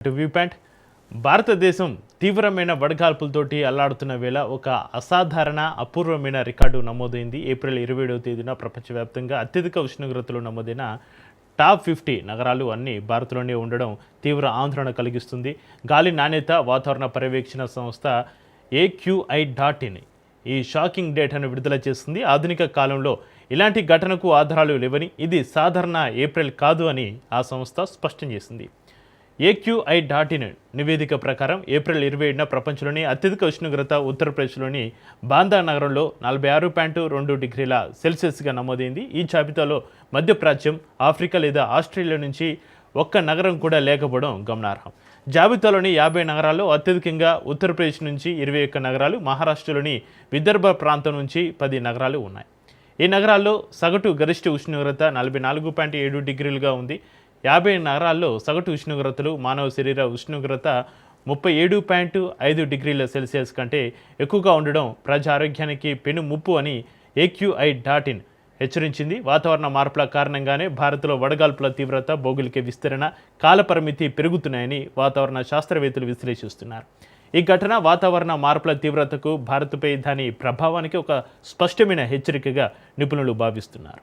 View point. భారతదేశం తీవ్రమైన వడగాల్పులతోటి అల్లాడుతున్న వేళ ఒక అసాధారణ అపూర్వమైన రికార్డు నమోదైంది. ఏప్రిల్ 27వ తేదీన ప్రపంచవ్యాప్తంగా అత్యధిక ఉష్ణోగ్రతలు నమోదైన టాప్ 50 నగరాలు అన్నీ భారత్లోనే ఉండడం తీవ్ర ఆందోళన కలిగిస్తుంది. గాలి నాణ్యత వాతావరణ పర్యవేక్షణ సంస్థ AQI.in ఈ షాకింగ్ డేటాను విడుదల చేస్తుంది. ఆధునిక కాలంలో ఇలాంటి ఘటనకు ఆధారాలు లేవని, ఇది సాధారణ ఏప్రిల్ కాదు అని ఆ సంస్థ స్పష్టం చేసింది. AQI.in నివేదిక ప్రకారం ఏప్రిల్ 27న ప్రపంచంలోని అత్యధిక ఉష్ణోగ్రత ఉత్తరప్రదేశ్లోని బాందా నగరంలో 46.2 డిగ్రీల సెల్సియస్గా నమోదైంది. ఈ జాబితాలో మధ్యప్రాచ్యం, ఆఫ్రికా లేదా ఆస్ట్రేలియా నుంచి ఒక్క నగరం కూడా లేకపోవడం గమనార్హం. జాబితాలోని 50 నగరాల్లో అత్యధికంగా ఉత్తరప్రదేశ్ నుంచి 21 నగరాలు, మహారాష్ట్రలోని విదర్భ ప్రాంతం నుంచి 10 నగరాలు ఉన్నాయి. ఈ నగరాల్లో సగటు గరిష్ట ఉష్ణోగ్రత 44.7 డిగ్రీలుగా ఉంది. 50 నగరాల్లో సగటు ఉష్ణోగ్రతలు మానవ శరీర ఉష్ణోగ్రత 37.5 డిగ్రీల సెల్సియస్ కంటే ఎక్కువగా ఉండడం ప్రజా ఆరోగ్యానికి పెను ముప్పు అని AQI.in హెచ్చరించింది. వాతావరణ మార్పుల కారణంగానే భారత్లో వడగాల్పుల తీవ్రత, భౌగోళిక విస్తరణ, కాలపరిమితి పెరుగుతున్నాయని వాతావరణ శాస్త్రవేత్తలు విశ్లేషిస్తున్నారు. ఈ ఘటన వాతావరణ మార్పుల తీవ్రతకు, భారత్పై దాని ప్రభావానికి ఒక స్పష్టమైన హెచ్చరికగా నిపుణులు భావిస్తున్నారు.